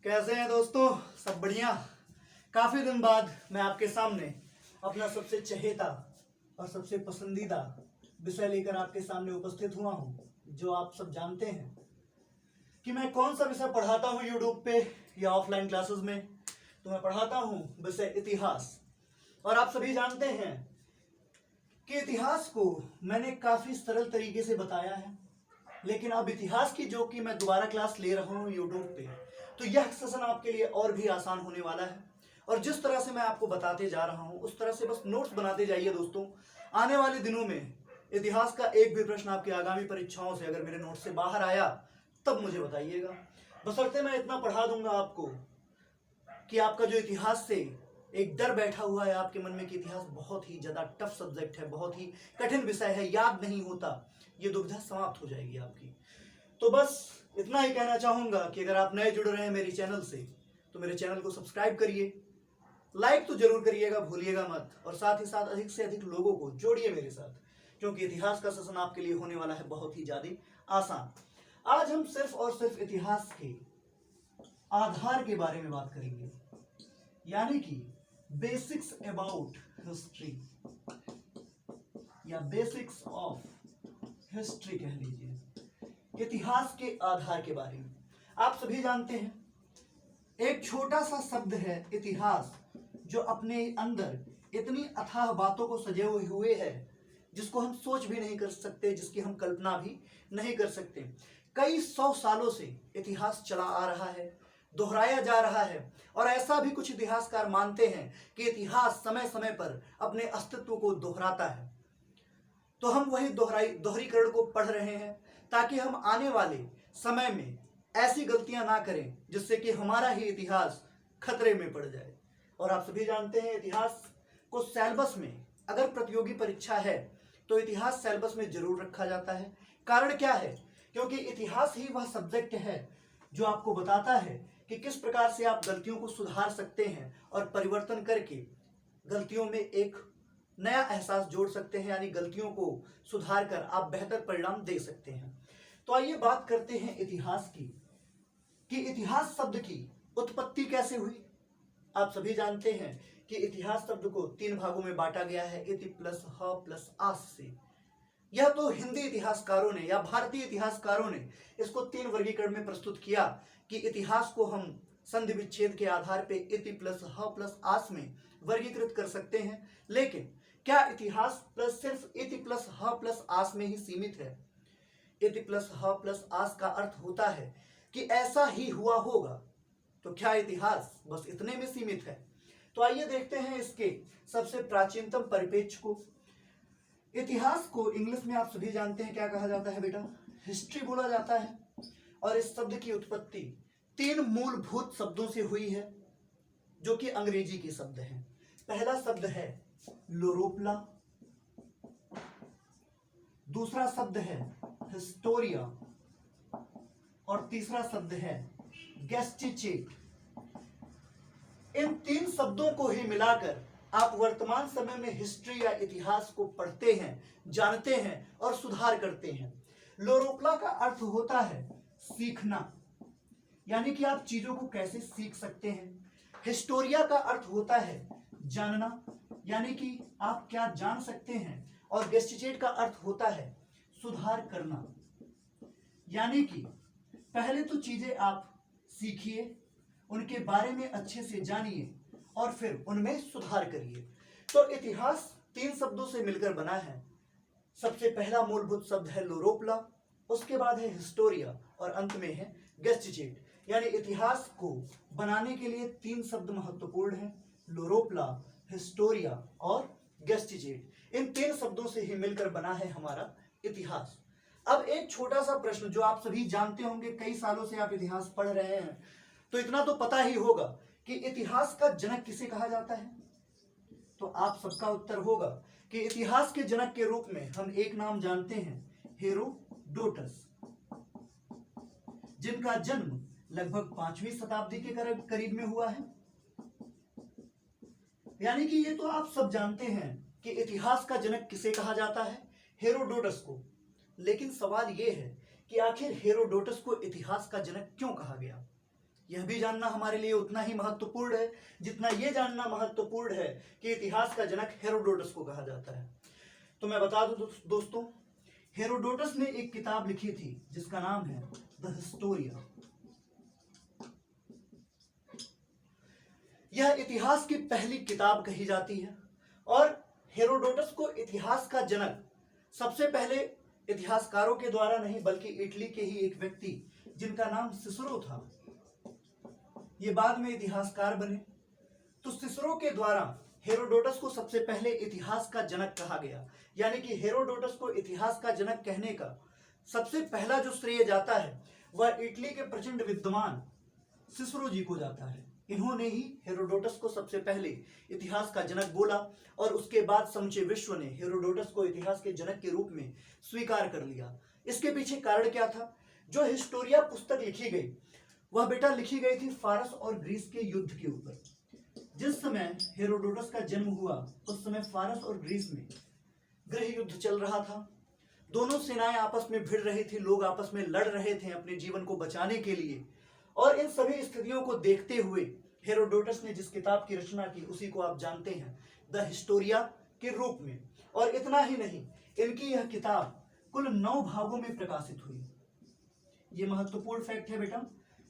कैसे हैं दोस्तों? सब बढ़िया। काफी दिन बाद मैं आपके सामने अपना सबसे चहेता और सबसे पसंदीदा विषय लेकर आपके सामने उपस्थित हुआ हूं। जो आप सब जानते हैं कि मैं कौन सा विषय पढ़ाता हूं यूट्यूब पे या ऑफलाइन क्लासेस में, तो मैं पढ़ाता हूं विषय इतिहास। और आप सभी जानते हैं कि इतिहास को मैंने काफी सरल तरीके से बताया है, लेकिन अब इतिहास की जो कि मैं दोबारा क्लास ले रहा हूँ यूट्यूब पे, तो यह सेशन आपके लिए और भी आसान होने वाला है। और जिस तरह से मैं आपको बताते जा रहा हूँ उस तरह से बस नोट्स बनाते जाइए दोस्तों। आने वाले दिनों में इतिहास का एक भी प्रश्न आपकी आगामी परीक्षाओं से अगर मेरे नोट्स से बाहर आया तब मुझे बताइएगा। बशर्ते मैं इतना पढ़ा दूंगा आपको कि आपका जो इतिहास से एक डर बैठा हुआ है आपके मन में कि इतिहास बहुत ही ज्यादा टफ सब्जेक्ट है, बहुत ही कठिन विषय है, याद नहीं होता, ये दुविधा समाप्त हो जाएगी आपकी। तो बस इतना ही कहना चाहूंगा कि अगर आप नए जुड़ रहे हैं मेरी चैनल से तो मेरे चैनल को सब्सक्राइब करिए, लाइक तो जरूर करिएगा, भूलिएगा मत, और साथ ही साथ अधिक से अधिक लोगों को जोड़िए मेरे साथ, क्योंकि इतिहास का सेशन आपके लिए होने वाला है बहुत ही ज्यादा आसान। आज हम सिर्फ और सिर्फ इतिहास के आधार के बारे में बात करेंगे, यानी कि बेसिक्स अबाउट हिस्ट्री या बेसिक्स ऑफ हिस्ट्री कह लीजिए, इतिहास के आधार के बारे में। आप सभी जानते हैं एक छोटा सा शब्द है इतिहास, जो अपने अंदर इतनी अथाह बातों को सजे हुए है जिसको हम सोच भी नहीं कर सकते, जिसकी हम कल्पना भी नहीं कर सकते। कई 100 सालों से इतिहास चला आ रहा है, दोहराया जा रहा है, और ऐसा भी कुछ इतिहासकार मानते हैं कि इतिहास समय समय पर अपने अस्तित्व को दोहराता है। तो हम वही दोहरीकरण को पढ़ रहे हैं ताकि हम आने वाले समय में ऐसी गलतियां ना करें जिससे कि हमारा ही इतिहास खतरे में पड़ जाए। और आप सभी जानते हैं इतिहास को सिलेबस में अगर प्रतियोगी परीक्षा है तो इतिहास सिलेबस में जरूर रखा जाता है। कारण क्या है? क्योंकि इतिहास ही वह सब्जेक्ट है जो आपको बताता है कि किस प्रकार से आप गलतियों को सुधार सकते हैं और परिवर्तन करके गलतियों में एक नया एहसास जोड़ सकते हैं, यानी गलतियों को सुधार कर आप बेहतर परिणाम दे सकते हैं। तो आइए बात करते हैं इतिहास की, कि इतिहास शब्द की उत्पत्ति कैसे हुई। आप सभी जानते हैं कि इतिहास शब्द को 3 भागों में बांटा गया है, इति प्लस ह प्लस आस से। यह तो हिंदी इतिहासकारों ने या भारतीय इतिहासकारों ने इसको 3 वर्गीकरण में प्रस्तुत किया कि इतिहास को हम संधि विच्छेद के आधार पे इति प्लस ह प्लस आस में वर्गीकृत कर सकते हैं। लेकिन क्या इतिहास प्लस सिर्फ इति प्लस ह प्लस आस में ही सीमित है? इति प्लस ह प्लस आस का अर्थ होता है कि ऐसा ही हुआ होगा। तो क्या इतिहास बस इतने में सीमित है? तो आइए देखते हैं इसके सबसे प्राचीनतम परिप्रेक्ष्य को। इतिहास को इंग्लिश में आप सभी जानते हैं क्या कहा जाता है बेटा? हिस्ट्री बोला जाता है। और इस शब्द की उत्पत्ति 3 मूलभूत शब्दों से हुई है जो कि अंग्रेजी के शब्द हैं। पहला शब्द है लोरोप्ला, दूसरा शब्द है हिस्टोरिया, और तीसरा शब्द है गेस्टिचेट। इन 3 शब्दों को ही मिलाकर आप वर्तमान समय में हिस्ट्री या इतिहास को पढ़ते हैं, जानते हैं और सुधार करते हैं। लोरोप्ला का अर्थ होता है सीखना, यानी कि आप चीजों को कैसे सीख सकते हैं। हिस्टोरिया का अर्थ होता है जानना, यानी कि आप क्या जान सकते हैं। और गेस्टिचेट का अर्थ होता है सुधार करना, यानी कि पहले तो चीजें आप सीखिए, उनके बारे में अच्छे से जानिए और फिर उनमें सुधार करिए। तो इतिहास 3 शब्दों से मिलकर बना है। सबसे पहला मूलभूत शब्द है लोरोप्ला, उसके बाद है हिस्टोरिया और अंत में है गेस्टिचेट। यानी इतिहास को बनाने के लिए 3 शब्द महत्वपूर्ण हैं, लोरोप्ला, हिस्टोरिया और गेस्टिचेट। इन 3 शब्दों से ही मिलकर बना है हमारा इतिहास। अब एक छोटा सा प्रश्न जो आप सभी जानते होंगे, कई सालों से आप इतिहास पढ़ रहे हैं तो इतना तो पता ही होगा कि इतिहास का जनक किसे कहा जाता है। तो आप सबका उत्तर होगा कि इतिहास के जनक के रूप में हम एक नाम जानते हैं, हेरोडोटस, जिनका जन्म लगभग 5वीं शताब्दी के करीब में हुआ है। यानी कि ये तो आप सब जानते हैं कि इतिहास का जनक किसे कहा जाता है, हेरोडोटस को। लेकिन सवाल यह है कि आखिर हेरोडोटस को इतिहास का जनक क्यों कहा गया? यह भी जानना हमारे लिए उतना ही महत्वपूर्ण है जितना यह जानना महत्वपूर्ण है कि इतिहास का जनक हेरोडोटस को कहा जाता है। तो मैं बता दूं दोस्तों, हेरोडोटस ने एक किताब लिखी थी जिसका नाम है द हिस्टोरिया। यह इतिहास की पहली किताब कही जाती है और हेरोडोटस को इतिहास का जनक सबसे पहले इतिहासकारों के द्वारा नहीं बल्कि इटली के ही एक व्यक्ति जिनका नाम सिसरो था, ये बाद में इतिहासकार बने, तो सिसरो के द्वारा हेरोडोटस को सबसे पहले इतिहास का जनक कहा गया। यानी कि हेरोडोटस को इतिहास का जनक कहने का सबसे पहला जो श्रेय जाता है वह इटली के प्रचंड विद्वान सिसरो जी को जाता है। इन्होंने ही हेरोडोटस को सबसे पहले इतिहास का जनक बोला और उसके बाद समूचे विश्व ने हेरोडोटस को इतिहास के जनक के रूप में स्वीकार कर लिया। इसके पीछे कारण क्या था? जो हिस्टोरिया पुस्तक लिखी गई वह बेटा लिखी गई थी फारस और ग्रीस के युद्ध के ऊपर। जिस समय हेरोडोटस का जन्म हुआ उस समय फारस और ग्रीस में गृह युद्ध चल रहा था। दोनों सेनाएं आपस में भिड़ रही थी, लोग आपस में लड़ रहे थे अपने जीवन को बचाने के लिए। और इन सभी स्थितियों को देखते हुए हेरोडोटस ने जिस किताब की रचना की उसी को आप जानते हैं द हिस्टोरिया के रूप में। और इतना ही नहीं, इनकी यह किताब कुल 9 भागों में प्रकाशित हुई। ये महत्वपूर्ण फैक्ट है बेटा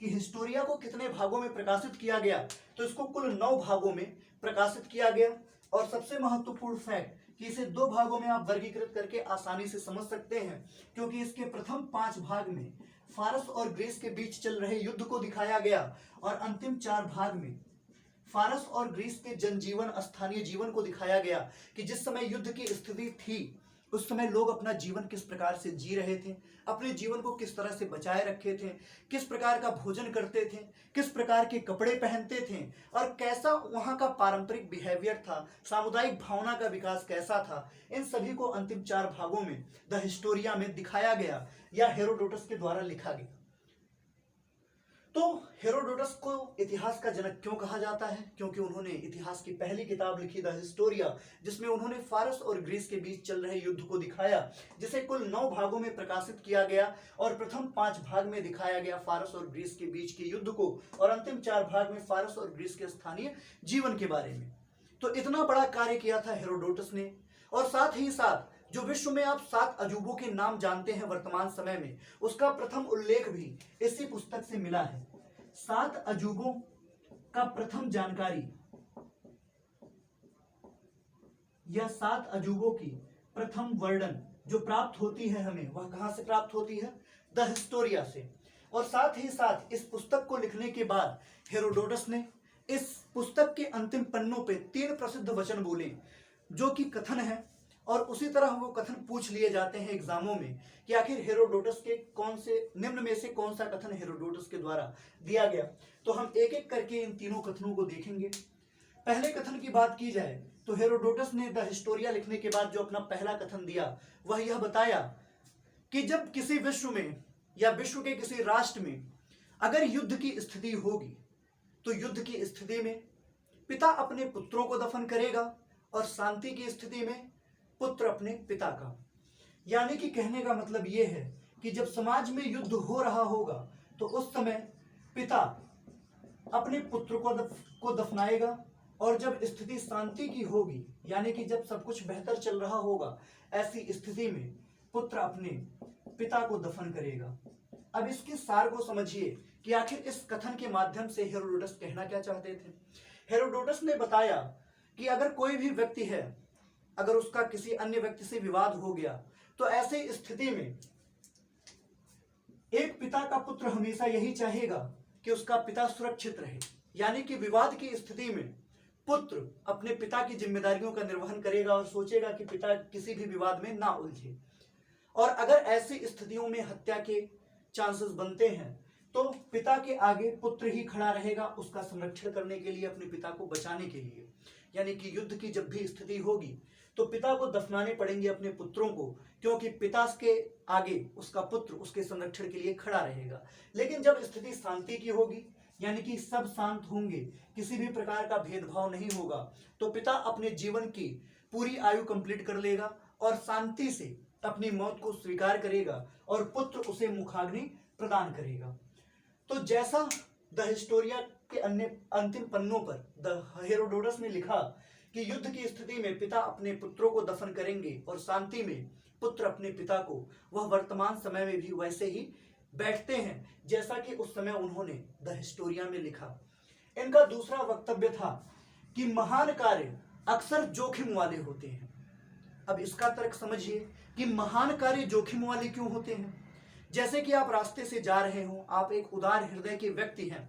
कि हिस्टोरिया को कितने भागों में प्रकाशित किया गया, तो इसको कुल 9 भागों में प्रकाशित किया गया। और सबसे महत्वपूर्ण फैक्ट कि इसे 2 भागों में आप वर्गीकृत करके आसानी से समझ सकते हैं, क्योंकि इसके प्रथम 5 भाग में फारस और ग्रीस के बीच चल रहे युद्ध को दिखाया गया और अंतिम 4 भाग में फारस और ग्रीस के जनजीवन, स्थानीय जीवन को दिखाया गया कि जिस समय युद्ध की स्थिति थी उस समय लोग अपना जीवन किस प्रकार से जी रहे थे, अपने जीवन को किस तरह से बचाए रखे थे, किस प्रकार का भोजन करते थे, किस प्रकार के कपड़े पहनते थे और कैसा वहां का पारंपरिक बिहेवियर था, सामुदायिक भावना का विकास कैसा था। इन सभी को अंतिम 4 भागों में द हिस्टोरिया में दिखाया गया या हेरोडोटस के द्वारा लिखा गया। तो हेरोडोटस को इतिहास का जनक क्यों कहा जाता है? क्योंकि उन्होंने इतिहास की पहली किताब लिखी द हिस्टोरिया, जिसमें उन्होंने फारस और ग्रीस के बीच चल रहे युद्ध को दिखाया, जिसे कुल 9 भागों में प्रकाशित किया गया और प्रथम 5 भाग में दिखाया गया फारस और ग्रीस के बीच के युद्ध को और अंतिम 4 भाग में फारस और ग्रीस के स्थानीय जीवन के बारे में। तो इतना बड़ा कार्य किया था हेरोडोटस ने। और साथ ही साथ जो विश्व में आप 7 अजूबों के नाम जानते हैं वर्तमान समय में, उसका प्रथम उल्लेख भी इसी पुस्तक से मिला है। 7 अजूबों का प्रथम जानकारी या 7 अजूबों की प्रथम वर्णन जो प्राप्त होती है हमें, वह कहां से प्राप्त होती है? द हिस्टोरिया से। और साथ ही साथ इस पुस्तक को लिखने के बाद हेरोडोटस ने इस पुस्तक के अंतिम पन्नों पे 3 प्रसिद्ध वचन बोले जो कि कथन है, और उसी तरह वो कथन पूछ लिए जाते हैं एग्जामों में कि आखिर हेरोडोटस के कौन से निम्न में से कौन सा कथन हेरोडोटस के द्वारा दिया गया। तो हम एक एक करके इन तीनों कथनों को देखेंगे। पहले कथन की बात की जाए तो हेरोडोटस ने द हिस्टोरिया लिखने के बाद जो अपना पहला कथन दिया वह यह बताया कि जब किसी विश्व में या विश्व के किसी राष्ट्र में अगर युद्ध की स्थिति होगी तो युद्ध की स्थिति में पिता अपने पुत्रों को दफन करेगा और शांति की स्थिति में पुत्र अपने पिता का। यानी कि कहने का मतलब यह है कि जब समाज में युद्ध हो रहा होगा तो उस समय पिता अपने पुत्र को दफनाएगा और जब स्थिति शांति की होगी यानी कि जब सब कुछ बेहतर चल रहा होगा ऐसी स्थिति में पुत्र अपने पिता को दफन करेगा। अब इसके सार को समझिए कि आखिर इस कथन के माध्यम से हेरोडोटस कहना क्या चाहते थे। हेरोडोटस ने बताया कि अगर कोई भी व्यक्ति है, अगर उसका किसी अन्य व्यक्ति से विवाद हो गया तो ऐसे स्थिति में एक पिता का पुत्र हमेशा यही चाहेगा कि उसका पिता सुरक्षित रहे। यानी कि विवाद की स्थिति में पुत्र अपने पिता की जिम्मेदारियों का निर्वहन करेगा और सोचेगा कि पिता किसी भी विवाद में ना उलझे। और अगर ऐसी स्थितियों में हत्या के चांसेस बनते हैं तो पिता के आगे पुत्र ही खड़ा रहेगा उसका संरक्षण करने के लिए, अपने पिता को बचाने के लिए। यानी कि युद्ध की जब भी स्थिति होगी तो पिता को दफनाने पड़ेंगे अपने पुत्रों को, क्योंकि पिता के आगे उसका पुत्र उसके संरक्षण के लिए खड़ा रहेगा। लेकिन जब स्थिति शांति की होगी यानी कि सब शांत होंगे, किसी भी प्रकार का भेदभाव नहीं होगा, तो पिता अपने जीवन की पूरी आयु कंप्लीट कर लेगा और शांति से अपनी मौत को स्वीकार करेगा और पुत्र उसे मुखाग्नि प्रदान करेगा। तो जैसा द हिस्टोरिया के अन्य अंतिम पन्नों पर द हेरोडोटस ने लिखा कि युद्ध की स्थिति में पिता अपने पुत्रों को दफन करेंगे और शांति में पुत्र अपने पिता को, वह वर्तमान समय में भी वैसे ही बैठते हैं जैसा कि उस समय उन्होंने द हिस्टोरिया में लिखा। इनका दूसरा वक्तव्य था कि महान कार्य अक्सर जोखिम वाले होते हैं। अब इसका तर्क समझिए कि महान कार्य जोखिम वाले क्यों होते हैं। जैसे कि आप रास्ते से जा रहे हो, आप एक उदार हृदय के व्यक्ति हैं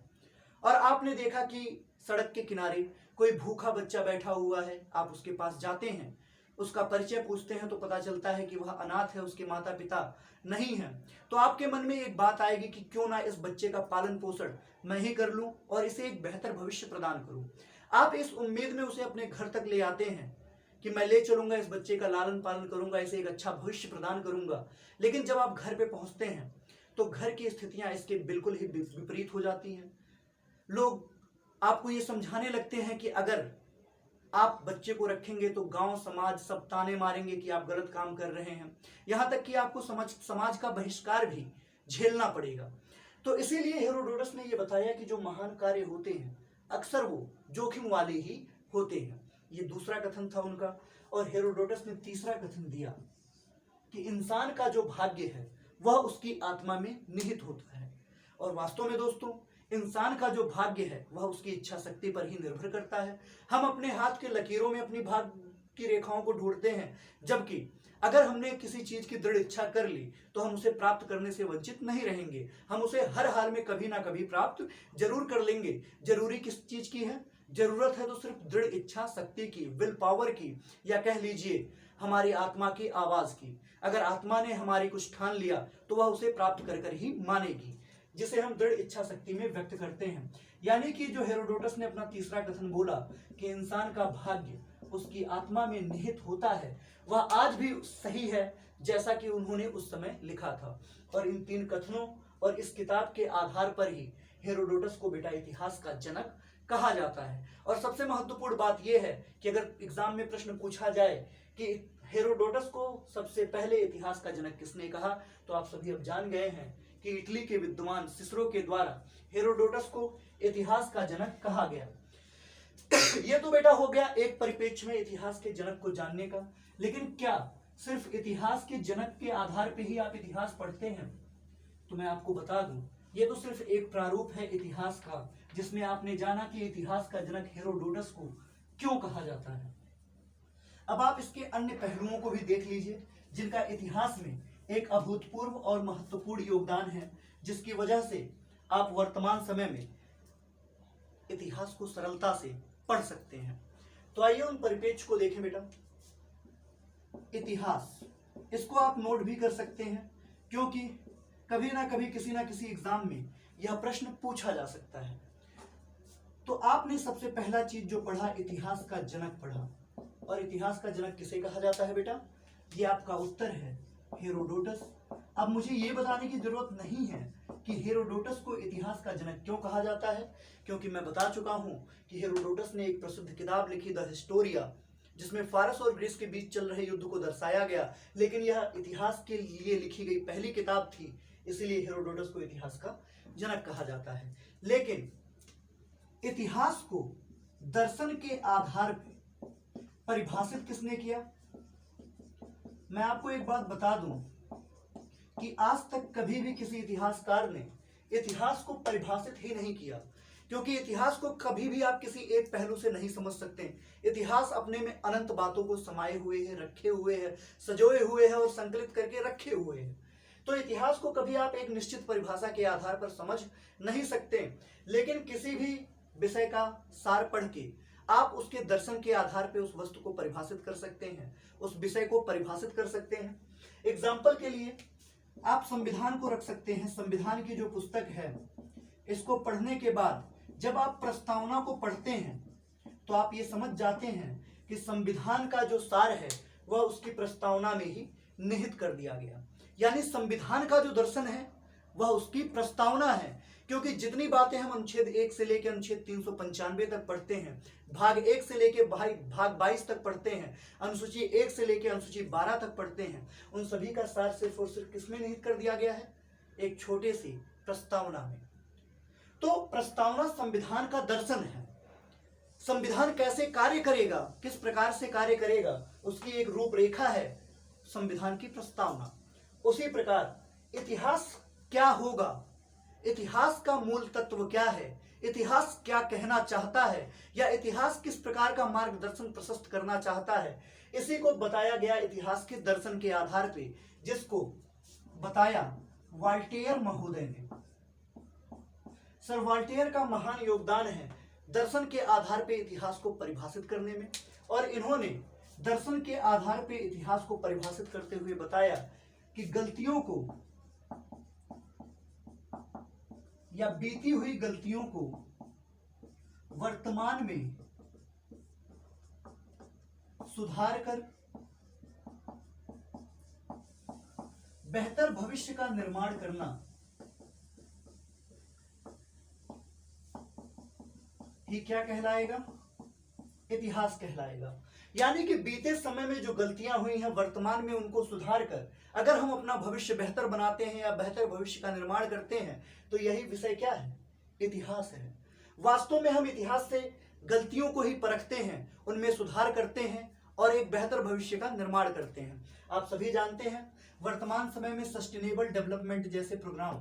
और आपने देखा कि सड़क के किनारे कोई भूखा बच्चा बैठा हुआ है। आप उसके पास जाते हैं, उसका परिचय पूछते हैं तो पता चलता है कि वह अनाथ है, उसके माता पिता नहीं है। तो आपके मन में एक बात आएगी कि क्यों ना इस बच्चे का पालन पोषण मैं ही कर लूं और इसे एक बेहतर भविष्य प्रदान करूं। आप इस उम्मीद में उसे अपने घर तक ले आते हैं कि मैं ले चलूंगा, इस बच्चे का लालन पालन करूंगा, इसे एक अच्छा भविष्य प्रदान करूंगा। लेकिन जब आप घर पे पहुंचते हैं तो घर की स्थितियां इसके बिल्कुल ही विपरीत हो जाती हैं। लोग आपको ये समझाने लगते हैं कि अगर आप बच्चे को रखेंगे तो गांव समाज सब ताने मारेंगे कि आप गलत काम कर रहे हैं, यहां तक कि आपको समाज का बहिष्कार भी झेलना पड़ेगा। तो इसीलिए हेरोडोटस ने यह बताया कि जो महान कार्य होते हैं अक्सर वो जोखिम वाले ही होते हैं। ये दूसरा कथन था उनका। और हेरोडोटस ने तीसरा कथन दिया कि इंसान का जो भाग्य है वह उसकी आत्मा में निहित होता है। और वास्तव में दोस्तों, इंसान का जो भाग्य है वह उसकी इच्छा शक्ति पर ही निर्भर करता है। हम अपने हाथ के लकीरों में अपनी भाग्य की रेखाओं को ढूंढते हैं, जबकि अगर हमने किसी चीज की दृढ़ इच्छा कर ली तो हम उसे प्राप्त करने से वंचित नहीं रहेंगे। हम उसे हर हाल में कभी ना कभी प्राप्त जरूर कर लेंगे। जरूरी किस चीज की है? जरूरत है तो सिर्फ दृढ़ इच्छा शक्ति की, विल पावर की, या कह लीजिए हमारी आत्मा की आवाज की। अगर आत्मा ने हमारी कुछ ठान लिया तो वह उसे प्राप्त कर कर ही मानेगी, जिसे हम दृढ़ इच्छा शक्ति में व्यक्त करते हैं। यानी कि जो हेरोडोटस ने अपना तीसरा कथन बोला कि इंसान का भाग्य उसकी आत्मा में निहित होता है, वह आज भी सही है जैसा कि उन्होंने उस समय लिखा था। और इन तीन कथनों और इस किताब के आधार पर ही हेरोडोटस को बेटा इतिहास का जनक कहा जाता है। और सबसे महत्वपूर्ण बात यह है कि अगर एग्जाम में प्रश्न पूछा जाए कि हेरोडोटस को सबसे पहले इतिहास का जनक किसने कहा, तो आप सभी अब जान गए हैं कि इटली के विद्वान सिसरो के द्वारा हेरोडोटस को इतिहास का जनक कहा गया। यह तो बेटा हो गया एक परिप्रेक्ष्य में इतिहास के जनक को जानने का। लेकिन क्या सिर्फ इतिहास के जनक के आधार पर ही आप इतिहास पढ़ते हैं? तो मैं आपको बता दूं, यह तो सिर्फ एक प्रारूप है इतिहास का, जिसमें आपने जाना कि इतिहास का जनक हेरोडोटस को क्यों कहा जाता है। अब आप इसके अन्य पहलुओं को भी देख लीजिए, जिनका इतिहास में एक अभूतपूर्व और महत्वपूर्ण योगदान है, जिसकी वजह से आप वर्तमान समय में इतिहास को सरलता से पढ़ सकते हैं। तो आइए उन परिप्रेक्ष्य को देखें बेटा। इतिहास, इसको आप नोट भी कर सकते हैं, क्योंकि कभी ना कभी किसी ना किसी एग्जाम में यह प्रश्न पूछा जा सकता है। तो आपने सबसे पहला चीज जो पढ़ा, इतिहास का जनक पढ़ा। और इतिहास का जनक किसे कहा जाता है बेटा? ये आपका उत्तर है, हेरोडोटस। अब मुझे ये बताने की जरूरत नहीं है कि हेरोडोटस को इतिहास का जनक क्यों कहा जाता है, क्योंकि मैं बता चुका हूं कि हेरोडोटस ने एक प्रसिद्ध किताब लिखी, द हिस्टोरिया, जिसमें फारस और ग्रीस के बीच चल रहे युद्ध को दर्शाया गया। लेकिन यह इतिहास के लिए लिखी गई पहली किताब थी, इसीलिए हेरोडोटस को इतिहास का जनक कहा जाता है। लेकिन इतिहास को दर्शन के आधार पर परिभाषित किसने किया? मैं आपको एक बात बता दूं कि आज तक कभी भी किसी इतिहासकार ने इतिहास को परिभाषित ही नहीं किया, क्योंकि इतिहास को कभी भी आप किसी एक पहलू से नहीं समझ सकते। इतिहास अपने में अनंत बातों को समाये हुए है, रखे हुए है, सजोए हुए है और संकलित करके रखे हुए है। तो इतिहास को कभी आप एक निश्चित परिभाषा के आधार पर समझ नहीं सकते। लेकिन किसी भी विषय का सार पढ़ के आप उसके दर्शन के आधार पर उस वस्तु को परिभाषित कर सकते हैं, उस विषय को परिभाषित कर सकते हैं। एग्जाम्पल के लिए आप संविधान को रख सकते हैं। संविधान की जो पुस्तक है, इसको पढ़ने के बाद जब आप प्रस्तावना को पढ़ते हैं तो आप ये समझ जाते हैं कि संविधान का जो सार है वह उसकी प्रस्तावना में ही निहित कर दिया गया। यानी संविधान का जो दर्शन है वह उसकी प्रस्तावना है, क्योंकि जितनी बातें हम अनुच्छेद 1 से लेकर अनुच्छेद 395 तक पढ़ते हैं, भाग 1 से लेकर भाग 22 तक पढ़ते हैं, अनुसूची 1 से लेकर अनुसूची 12 तक पढ़ते हैं, उन सभी का सार सिर्फ और सिर्फ किसमें निहित कर दिया गया है? एक छोटे सी प्रस्तावना में। तो प्रस्तावना संविधान का दर्शन है। संविधान कैसे कार्य करेगा, किस प्रकार से कार्य करेगा, उसकी एक रूपरेखा है संविधान की प्रस्तावना। उसी प्रकार इतिहास क्या होगा, इतिहास का मूल तत्व क्या है, इतिहास क्या कहना चाहता है, या इतिहास किस प्रकार का मार्गदर्शन प्रशस्त करना चाहता है, इसी को बताया गया इतिहास के दर्शन के आधार पे, जिसको बताया वॉल्टेयर महोदय ने। सर वॉल्टेयर का महान योगदान है दर्शन के आधार पे इतिहास को परिभाषित करने में, और इन्होंने दर्शन के आधार पे इतिहास को परिभाषित करते हुए बताया कि गलतियों को या बीती हुई गलतियों को वर्तमान में सुधार कर बेहतर भविष्य का निर्माण करना ही क्या कहलाएगा, इतिहास कहलाएगा। यानी कि बीते समय में जो गलतियां हुई हैं वर्तमान में उनको सुधार कर अगर हम अपना भविष्य बेहतर बनाते हैं या बेहतर भविष्य का निर्माण करते हैं, तो यही विषय क्या है, इतिहास है। वास्तव में हम इतिहास से गलतियों को ही परखते हैं, उनमें सुधार करते हैं और एक बेहतर भविष्य का निर्माण करते हैं। आप सभी जानते हैं वर्तमान समय में सस्टेनेबल डेवलपमेंट जैसे प्रोग्राम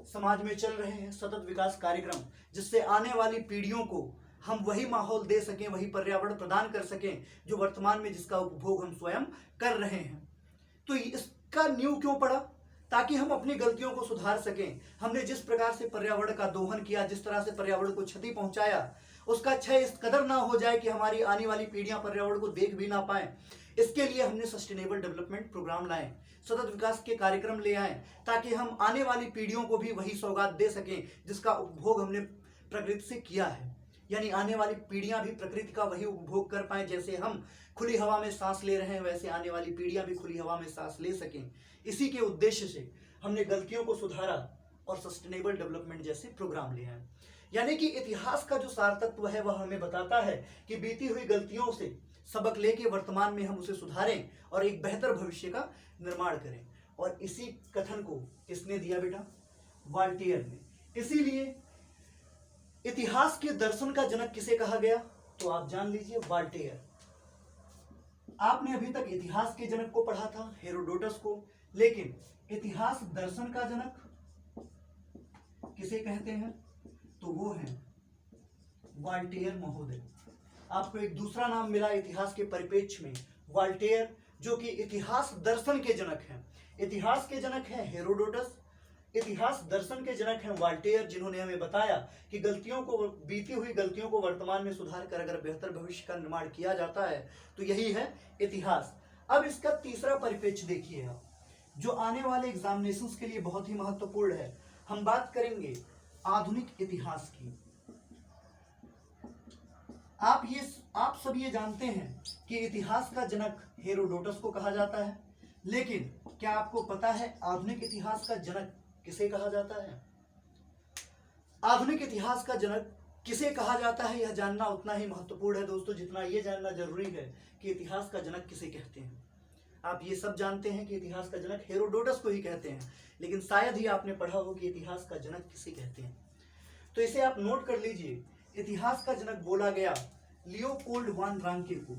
समाज में चल रहे हैं, सतत विकास कार्यक्रम, जिससे आने वाली पीढ़ियों को हम वही माहौल दे सकें, वही पर्यावरण प्रदान कर सकें जो वर्तमान में जिसका उपभोग हम स्वयं कर रहे हैं। तो इसका नींव क्यों पड़ा, ताकि हम अपनी गलतियों को सुधार सकें। हमने जिस प्रकार से पर्यावरण का दोहन किया, जिस तरह से पर्यावरण को क्षति पहुंचाया, उसका क्षय इस कदर ना हो जाए कि हमारी आने वाली पीढ़ियां पर्यावरण को देख भी ना पाए। इसके लिए हमने सस्टेनेबल डेवलपमेंट प्रोग्राम लाए, सतत विकास के कार्यक्रम ले आए, ताकि हम आने वाली पीढ़ियों को भी वही सौगात दे सकें जिसका उपभोग हमने प्रकृति से किया है। यानी आने वाली पीढ़ियां भी प्रकृति का वही उपभोग कर पाए, जैसे हम खुली हवा में सांस ले रहे हैं वैसे आने वाली पीढ़ियां भी खुली हवा में सांस ले सकें। इसी के उद्देश्य से हमने गलतियों को सुधारा और सस्टेनेबल डेवलपमेंट जैसे प्रोग्राम लिए हैं। यानी कि इतिहास का जो सार तत्व है वह हमें बताता है कि बीती हुई गलतियों से सबक लेके वर्तमान में हम उसे सुधारें और एक बेहतर भविष्य का निर्माण करें। और इसी कथन को किसने दिया बेटा, वॉल्टेयर ने। इसीलिए इतिहास के दर्शन का जनक किसे कहा गया, तो आप जान लीजिए वॉल्टेयर। आपने अभी तक इतिहास के जनक को पढ़ा था, हेरोडोटस को, लेकिन इतिहास दर्शन का जनक किसे कहते हैं, तो वो है वॉल्टेयर महोदय। आपको एक दूसरा नाम मिला इतिहास के परिप्रेक्ष्य में, वॉल्टेयर, जो कि इतिहास दर्शन के जनक हैं। इतिहास के जनक हैं हेरोडोटस, इतिहास दर्शन के जनक हैं वॉल्टेयर, जिन्होंने हमें बताया कि गलतियों को, बीती हुई गलतियों को वर्तमान में सुधार कर अगर बेहतर भविष्य का निर्माण किया जाता है तो यही है इतिहास। अब इसका तीसरा परिप्रेक्ष्य देखिए आप, जो आने वाले एग्जामिनेशंस के लिए बहुत ही महत्वपूर्ण है। हम बात करेंगे आधुनिक इतिहास की। आप सब ये जानते हैं कि इतिहास का जनक हेरोडोटस को कहा जाता है, लेकिन क्या आपको पता है आधुनिक इतिहास का जनक किसे कहा जाता है? आधुनिक इतिहास का जनक किसे कहा जाता है यह जानना उतना ही महत्वपूर्ण है दोस्तों, जितना ये जानना जरूरी है कि इतिहास का जनक किसे कहते हैं। आप ये सब जानते हैं कि इतिहास का जनक हेरोडोटस को ही कहते हैं, लेकिन शायद ही आपने पढ़ा हो कि इतिहास का जनक किसे कहते हैं। तो इसे आप नोट कर लीजिए, इतिहास का जनक बोला गया लियोपोल्ड वान रांके को।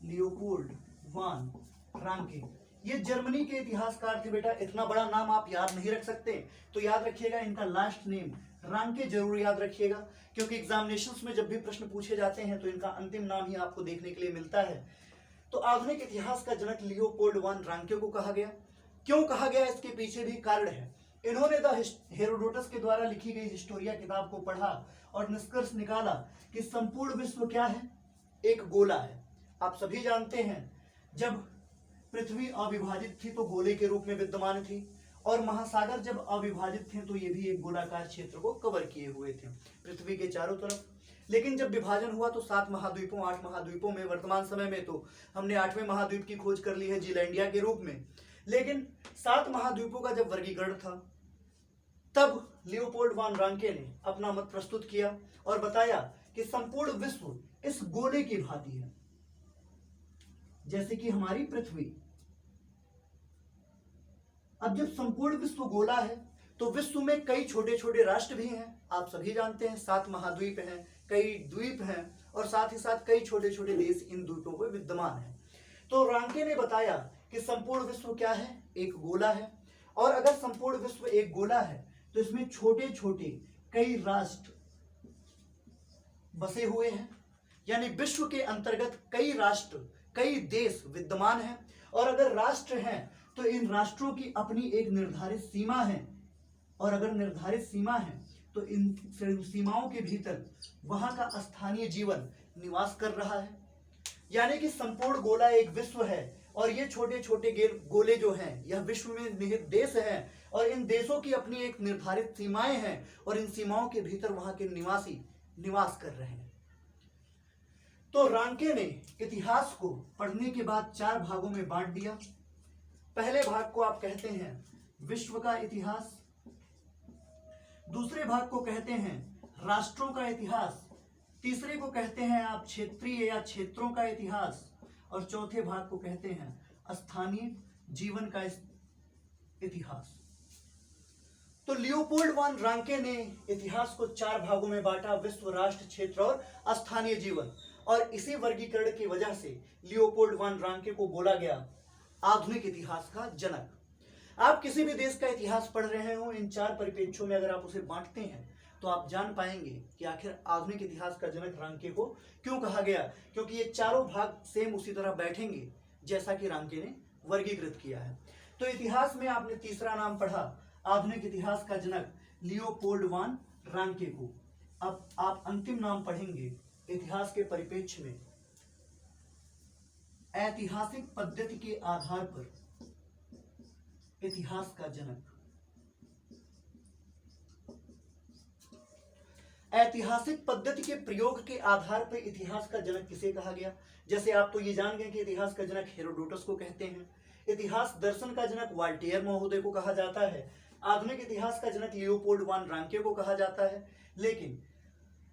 लियोपोल्ड वान रांके, ये जर्मनी के इतिहासकार थे बेटा। इतना बड़ा नाम आप याद नहीं रख सकते, तो याद रखिएगा इनका लास्ट नेम रांके जरूर याद रखिएगा, क्योंकि एग्जामिनेशंस में जब भी प्रश्न पूछे जाते हैं तो इनका अंतिम नाम ही आपको देखने के लिए मिलता है। तो आधुनिक इतिहास का जनक लियोपोल्ड वान रांके को कहा गया। क्यों कहा गया, इसके पीछे भी कारण है। इन्होंने द हेरोडोटस के द्वारा लिखी गई हिस्टोरिया किताब को पढ़ा और निष्कर्ष निकाला कि संपूर्ण विश्व क्या है, एक गोला है। आप सभी जानते हैं जब पृथ्वी अविभाजित थी तो गोले के रूप में विद्यमान थी, और महासागर जब अविभाजित थे तो ये भी एक गोलाकार क्षेत्र को कवर किए हुए थे पृथ्वी के चारों तरफ। लेकिन जब विभाजन हुआ तो 7 महाद्वीपों 8 महाद्वीपों में, वर्तमान समय में तो हमने 8वें महाद्वीप की खोज कर ली है जीलैंडिया के रूप में, लेकिन 7 महाद्वीपों का जब वर्गीकरण था तब लियोपोल्ड वान रांके ने अपना मत प्रस्तुत किया और बताया कि संपूर्ण विश्व इस गोले की भांति है, जैसे कि हमारी पृथ्वी अब जब संपूर्ण विश्व गोला है तो विश्व में कई छोटे छोटे राष्ट्र भी हैं। आप सभी जानते हैं 7 महाद्वीप हैं, कई द्वीप हैं और साथ ही साथ कई छोटे छोटे देश इन द्वीपों पर विद्यमान हैं। तो रांके ने बताया कि संपूर्ण विश्व क्या है, एक गोला है। और अगर संपूर्ण विश्व एक गोला है तो इसमें छोटे छोटे कई राष्ट्र बसे हुए हैं, यानी विश्व के अंतर्गत कई राष्ट्र, कई देश विद्यमान हैं। और अगर राष्ट्र हैं तो इन राष्ट्रों की अपनी एक निर्धारित सीमा है, और अगर निर्धारित सीमा है तो इन सीमाओं के भीतर वहां का स्थानीय जीवन निवास कर रहा है। यानी कि संपूर्ण गोला एक विश्व है और ये छोटे छोटे गोले जो हैं यह विश्व में निहित देश हैं और इन देशों की अपनी एक निर्धारित सीमाएं हैं और इन सीमाओं के भीतर वहां के निवासी निवास कर रहे हैं। तो रांके ने इतिहास को पढ़ने के बाद 4 भागों में बांट दिया। पहले भाग को आप कहते हैं विश्व का इतिहास, दूसरे भाग को कहते हैं राष्ट्रों का इतिहास, तीसरे को कहते हैं आप क्षेत्रीय या क्षेत्रों का इतिहास, और चौथे भाग को कहते हैं स्थानीय जीवन का इतिहास। तो लियोपोल्ड वॉन रांके ने इतिहास को 4 भागों में बांटा, विश्व, राष्ट्र, क्षेत्र और स्थानीय जीवन। और इसी वर्गीकरण की वजह से लियोपोल्ड वॉन रांके को बोला गया आधुनिक इतिहास का जनक। आप किसी भी देश का इतिहास पढ़ रहे हो, इन 4 परिप्रेक्ष्यों में अगर आप उसे बांटते हैं तो आप जान पाएंगे कि आखिर आधुनिक इतिहास का जनक रांके को क्यों कहा गया, क्योंकि ये चारों भाग सेम उसी तरह बैठेंगे जैसा कि रांके ने वर्गीकृत किया है। तो इतिहास में आपने तीसरा नाम पढ़ा आधुनिक इतिहास का जनक लियोपोल्ड वॉन रांके को। अब आप अंतिम नाम पढ़ेंगे इतिहास के परिप्रेक्ष्य में ऐतिहासिक पद्धति के आधार पर इतिहास का जनक। ऐतिहासिक पद्धति के प्रयोग के आधार पर इतिहास का जनक किसे कहा गया? जैसे आप तो ये जान गए कि इतिहास का जनक हेरोडोटस को कहते हैं। इतिहास दर्शन का जनक वाल्टेयर महोदय को कहा जाता है। आधुनिक इतिहास का जनक लियोपोल्ड वॉन रांके को कहा जाता है। लेकिन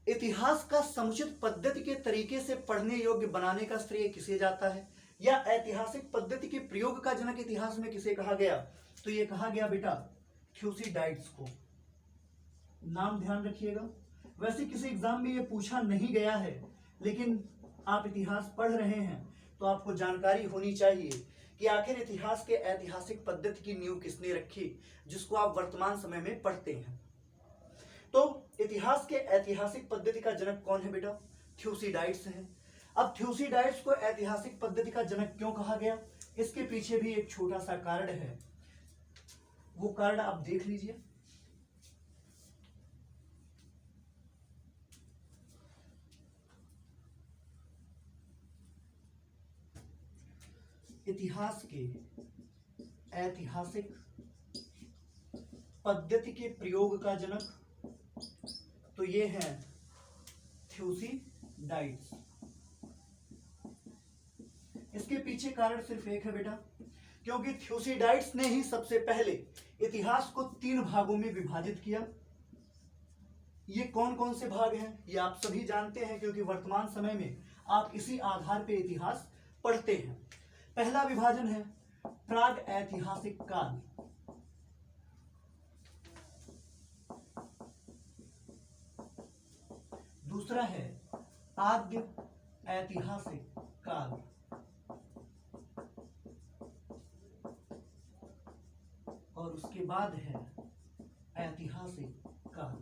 इतिहास का समुचित पद्धति के तरीके से पढ़ने योग्य बनाने का श्रेय किसे जाता है, या ऐतिहासिक पद्धति के प्रयोग का जनक इतिहास में किसे कहा गया? तो ये कहा गया बेटा थ्यूसिडाइड्स को। नाम ध्यान रखिएगा। वैसे किसी एग्जाम में ये पूछा नहीं गया है, लेकिन आप इतिहास पढ़ रहे हैं तो आपको जानकारी होनी चाहिए कि आखिर इतिहास के ऐतिहासिक पद्धति की नींव किसने रखी, जिसको आप वर्तमान समय में पढ़ते हैं। तो इतिहास के ऐतिहासिक पद्धति का जनक कौन है बेटा? थ्यूसिडाइड्स है। अब थ्यूसिडाइड्स को ऐतिहासिक पद्धति का जनक क्यों कहा गया, इसके पीछे भी एक छोटा सा कारण है, वो कारण आप देख लीजिए। इतिहास के ऐतिहासिक पद्धति के प्रयोग का जनक तो ये है थ्यूसिडाइड्स। इसके पीछे कारण सिर्फ एक है बेटा, क्योंकि थ्यूसिडाइड्स ने ही सबसे पहले इतिहास को 3 भागों में विभाजित किया। ये कौन कौन से भाग हैं ये आप सभी जानते हैं, क्योंकि वर्तमान समय में आप इसी आधार पर इतिहास पढ़ते हैं। पहला विभाजन है प्राग ऐतिहासिक काल, दूसरा है आद्य ऐतिहासिक काल, और उसके बाद है ऐतिहासिक काल।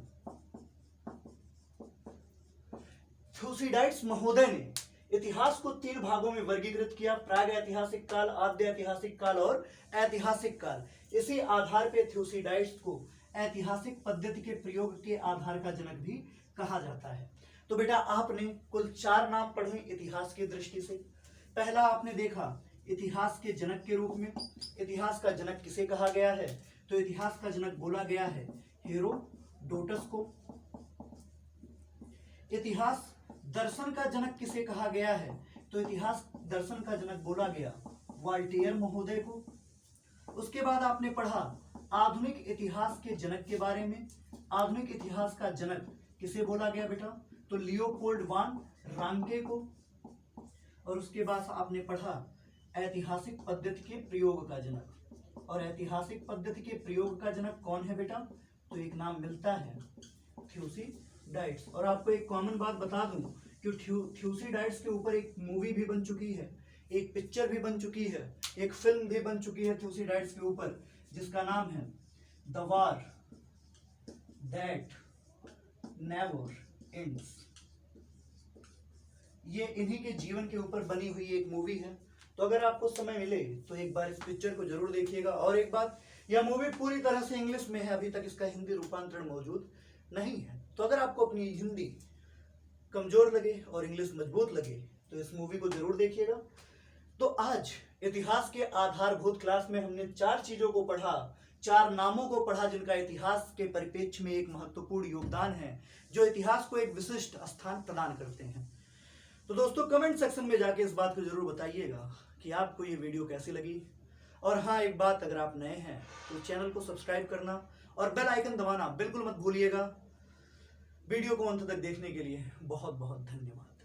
थ्यूसिडाइड्स महोदय ने इतिहास को 3 भागों में वर्गीकृत किया, प्राग ऐतिहासिक काल, आद्य ऐतिहासिक काल और ऐतिहासिक काल। इसी आधार पर थ्यूसिडाइड्स को ऐतिहासिक पद्धति के प्रयोग के आधार का जनक भी कहा जाता है। तो बेटा आपने कुल 4 नाम पढ़े इतिहास की दृष्टि से। पहला आपने देखा इतिहास के जनक के रूप में, इतिहास का जनक किसे कहा गया है? तो इतिहास का जनक बोला गया है हेरोडोटस को। इतिहास दर्शन का जनक किसे कहा गया है? तो इतिहास दर्शन का जनक बोला गया वाल्टेयर महोदय को। उसके बाद आपने पढ़ा आधुनिक इतिहास के जनक के बारे में। आधुनिक इतिहास का जनक किसे बोला गया बेटा? तो लियोपोल्ड वॉन रांके को। और उसके बाद आपने पढ़ा ऐतिहासिक पद्धति के प्रयोग का जनक। और ऐतिहासिक पद्धति के प्रयोग का जनक कौन है बेटा? तो एक नाम मिलता है थ्यूसिडाइड्स। और आपको एक कॉमन बात बता दूं कि थ्यूसिडाइड्स के ऊपर एक मूवी भी बन चुकी है, एक पिक्चर भी बन चुकी है, एक फिल्म भी बन चुकी है थ्यूसिडाइड्स के ऊपर, जिसका नाम है the war that never ends. ये इन्हीं के जीवन के ऊपर बनी हुई एक मूवी है। तो अगर आपको समय मिले तो एक बार इस पिक्चर को जरूर देखिएगा। और एक बात, यह मूवी पूरी तरह से इंग्लिश में है, अभी तक इसका हिंदी रूपांतरण मौजूद नहीं है। तो अगर आपको अपनी हिंदी कमजोर लगे और इंग्लिश मजबूत लगे तो इस मूवी को जरूर देखिएगा। तो आज इतिहास के आधारभूत क्लास में हमने 4 चीजों को पढ़ा, 4 नामों को पढ़ा जिनका इतिहास के परिप्रेक्ष्य में एक महत्वपूर्ण योगदान है, जो इतिहास को एक विशिष्ट स्थान प्रदान करते हैं। तो दोस्तों कमेंट सेक्शन में जाके इस बात को जरूर बताइएगा कि आपको ये वीडियो कैसी लगी। और हाँ, एक बात, अगर आप नए हैं तो चैनल को सब्सक्राइब करना और बेल आइकन दबाना बिल्कुल मत भूलिएगा। वीडियो को अंत तक देखने के लिए बहुत बहुत धन्यवाद।